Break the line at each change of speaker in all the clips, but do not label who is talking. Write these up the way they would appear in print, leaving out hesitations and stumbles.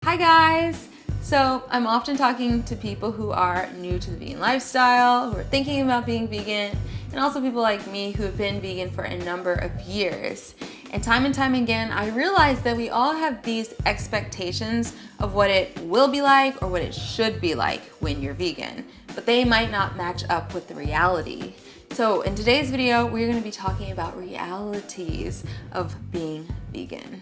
Hi guys! So I'm often talking to people who are new to the vegan lifestyle, who are thinking about being vegan, and also people like me who have been vegan for a number of years. And time again, I realize that we all have these expectations of what it will be like or what it should be like when you're vegan, but they might not match up with the reality. So in today's video, we're going to be talking about realities of being vegan.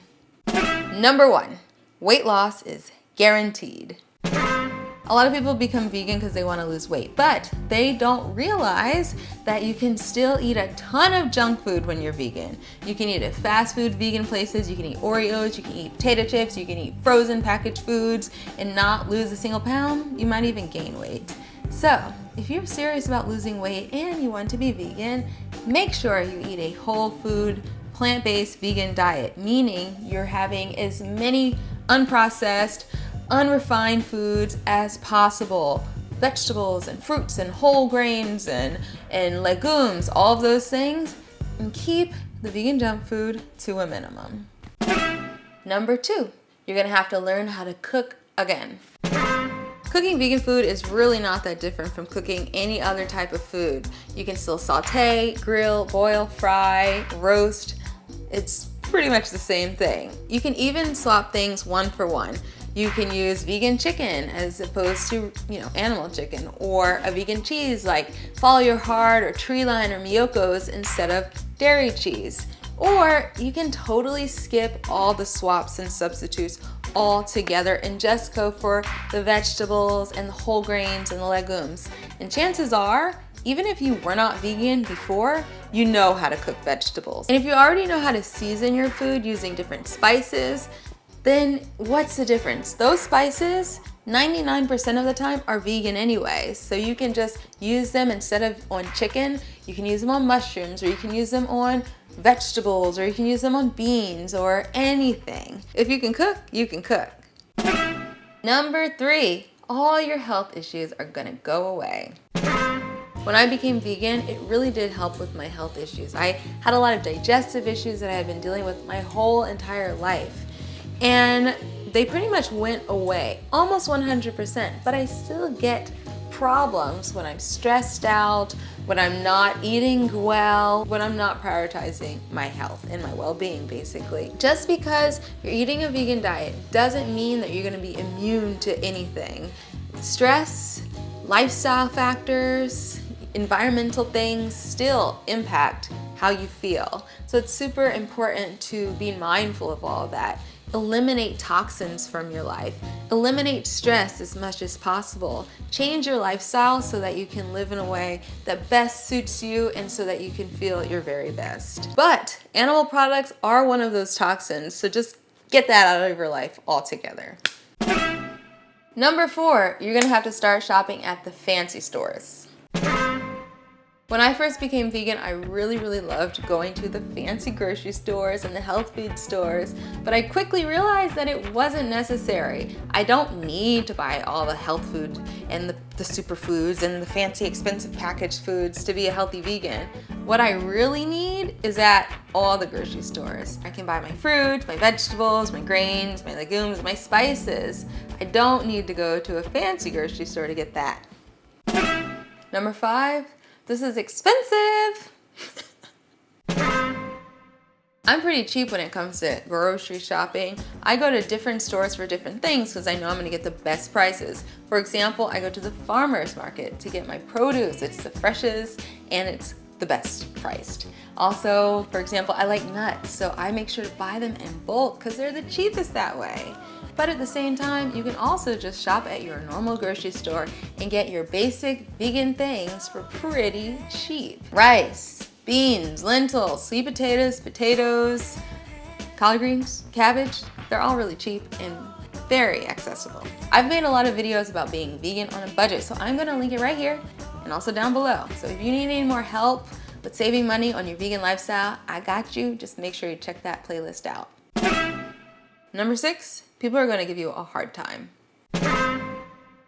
Number 1. Weight loss is guaranteed. A lot of people become vegan because they want to lose weight, but they don't realize that you can still eat a ton of junk food when you're vegan. You can eat at fast food vegan places, you can eat Oreos, you can eat potato chips, you can eat frozen packaged foods and not lose a single pound. You might even gain weight. So if you're serious about losing weight and you want to be vegan, make sure you eat a whole food, plant-based vegan diet, meaning you're having as many unprocessed, unrefined foods as possible. Vegetables and fruits and whole grains and legumes, all of those things, and keep the vegan junk food to a minimum. Number 2, you're gonna have to learn how to cook again. Cooking vegan food is really not that different from cooking any other type of food. You can still saute, grill, boil, fry, roast. It's pretty much the same thing. You can even swap things one for one. You can use vegan chicken as opposed to, animal chicken, or a vegan cheese like Follow Your Heart or Treeline or Miyoko's instead of dairy cheese. Or you can totally skip all the swaps and substitutes altogether and just go for the vegetables and the whole grains and the legumes. And chances are, even if you were not vegan before, you know how to cook vegetables. And if you already know how to season your food using different spices, then what's the difference? Those spices, 99% of the time, are vegan anyway. So you can just use them instead of on chicken, you can use them on mushrooms, or you can use them on vegetables, or you can use them on beans or anything. If you can cook, you can cook. Number 3, all your health issues are gonna go away. When I became vegan, it really did help with my health issues. I had a lot of digestive issues that I had been dealing with my whole entire life. And they pretty much went away, almost 100%, but I still get problems when I'm stressed out, when I'm not eating well, when I'm not prioritizing my health and my well-being, basically. Just because you're eating a vegan diet doesn't mean that you're gonna be immune to anything. Stress, lifestyle factors, environmental things still impact how you feel. So it's super important to be mindful of all of that. Eliminate toxins from your life. Eliminate stress as much as possible. Change your lifestyle so that you can live in a way that best suits you and so that you can feel your very best. But animal products are one of those toxins, so just get that out of your life altogether. Number 4, you're gonna have to start shopping at the fancy stores. When I first became vegan, I really loved going to the fancy grocery stores and the health food stores, but I quickly realized that it wasn't necessary. I don't need to buy all the health food and the superfoods and the fancy expensive packaged foods to be a healthy vegan. What I really need is at all the grocery stores. I can buy my fruit, my vegetables, my grains, my legumes, my spices. I don't need to go to a fancy grocery store to get that. Number 5, this is expensive. I'm pretty cheap when it comes to grocery shopping. I go to different stores for different things because I know I'm gonna get the best prices. For example, I go to the farmer's market to get my produce. It's the freshest and it's the best priced. Also, for example, I like nuts, so I make sure to buy them in bulk because they're the cheapest that way. But at the same time, you can also just shop at your normal grocery store and get your basic vegan things for pretty cheap. Rice, beans, lentils, sweet potatoes, collard greens, cabbage, they're all really cheap and very accessible. I've made a lot of videos about being vegan on a budget, so I'm gonna link it right here and also down below. So if you need any more help with saving money on your vegan lifestyle, I got you. Just make sure you check that playlist out. Number 6, people are gonna give you a hard time.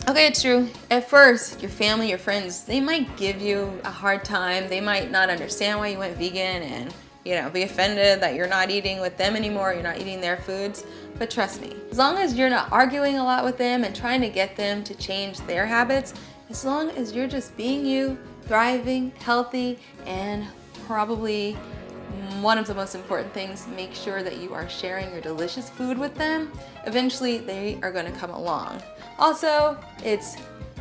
Okay, it's true. At first, your family, your friends, they might give you a hard time. They might not understand why you went vegan and be offended that you're not eating with them anymore, you're not eating their foods. But trust me, as long as you're not arguing a lot with them and trying to get them to change their habits, as long as you're just being you, thriving, healthy, and probably one of the most important things, make sure that you are sharing your delicious food with them. Eventually, they are going to come along. Also, it's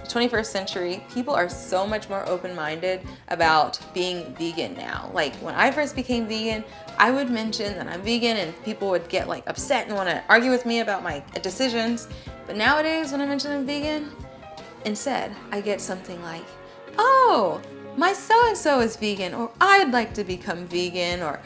21st century. People are so much more open-minded about being vegan now. Like when I first became vegan, I would mention that I'm vegan and people would get like upset and want to argue with me about my decisions. But nowadays, when I mention I'm vegan, instead, I get something like, oh, my so-and-so is vegan, or I'd like to become vegan, or,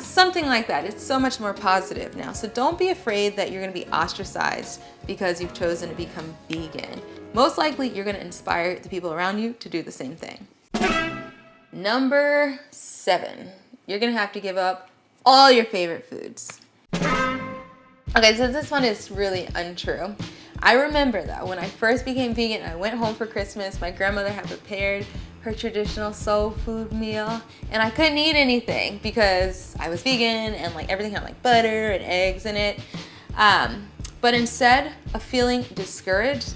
something like that. It's so much more positive now. So don't be afraid that you're going to be ostracized because you've chosen to become vegan. Most likely, you're going to inspire the people around you to do the same thing. Number 7, you're going to have to give up all your favorite foods. Okay, so this one is really untrue. I remember that when I first became vegan, I went home for Christmas. My grandmother had prepared her traditional soul food meal, and I couldn't eat anything because I was vegan and like everything had like butter and eggs in it. But instead of feeling discouraged,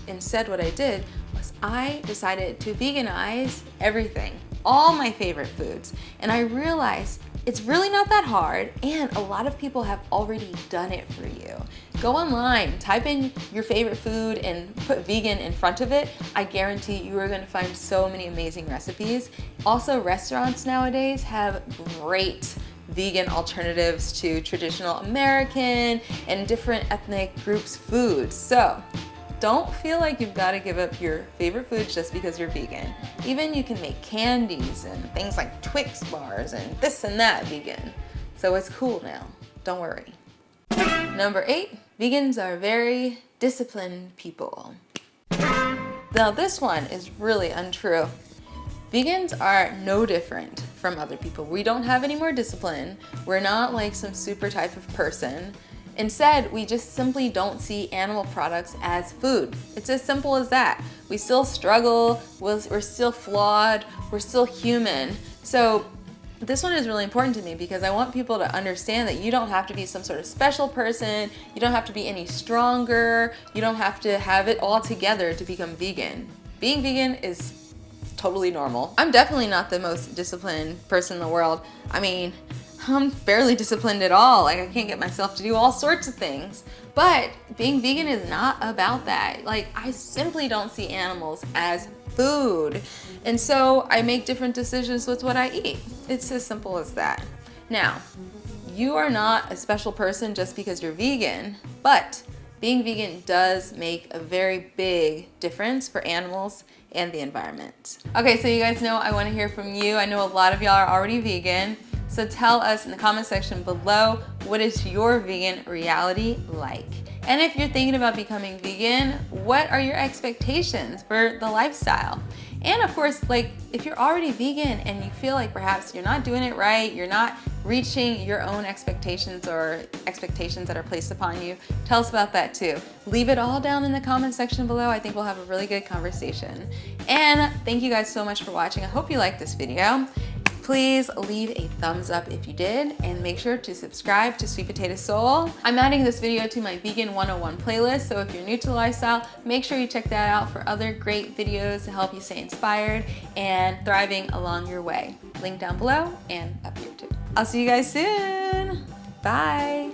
what I did was I decided to veganize everything, all my favorite foods, and I realized it's really not that hard, and a lot of people have already done it for you. Go online, type in your favorite food and put vegan in front of it. I guarantee you are going to find so many amazing recipes. Also, restaurants nowadays have great vegan alternatives to traditional American and different ethnic groups' foods. So don't feel like you've got to give up your favorite foods just because you're vegan. Even you can make candies and things like Twix bars and this and that vegan. So it's cool now. Don't worry. Number 8, vegans are very disciplined people. Now this one is really untrue. Vegans are no different from other people. We don't have any more discipline. We're not like some super type of person. Instead, we just simply don't see animal products as food. It's as simple as that. We still struggle, we're still flawed, we're still human. So this one is really important to me because I want people to understand that you don't have to be some sort of special person, you don't have to be any stronger, you don't have to have it all together to become vegan. Being vegan is totally normal. I'm definitely not the most disciplined person in the world. I mean, I'm barely disciplined at all. Like I can't get myself to do all sorts of things. But being vegan is not about that. Like I simply don't see animals as food. And so I make different decisions with what I eat. It's as simple as that. Now, you are not a special person just because you're vegan, but being vegan does make a very big difference for animals and the environment. Okay, so you guys know I want to hear from you. I know a lot of y'all are already vegan. So tell us in the comment section below, what is your vegan reality like? And if you're thinking about becoming vegan, what are your expectations for the lifestyle? And of course, like if you're already vegan and you feel like perhaps you're not doing it right, you're not reaching your own expectations or expectations that are placed upon you, tell us about that too. Leave it all down in the comment section below. I think we'll have a really good conversation. And thank you guys so much for watching. I hope you liked this video. Please leave a thumbs up if you did, and make sure to subscribe to Sweet Potato Soul. I'm adding this video to my Vegan 101 playlist, so if you're new to the lifestyle, make sure you check that out for other great videos to help you stay inspired and thriving along your way. Link down below and up here too. I'll see you guys soon. Bye.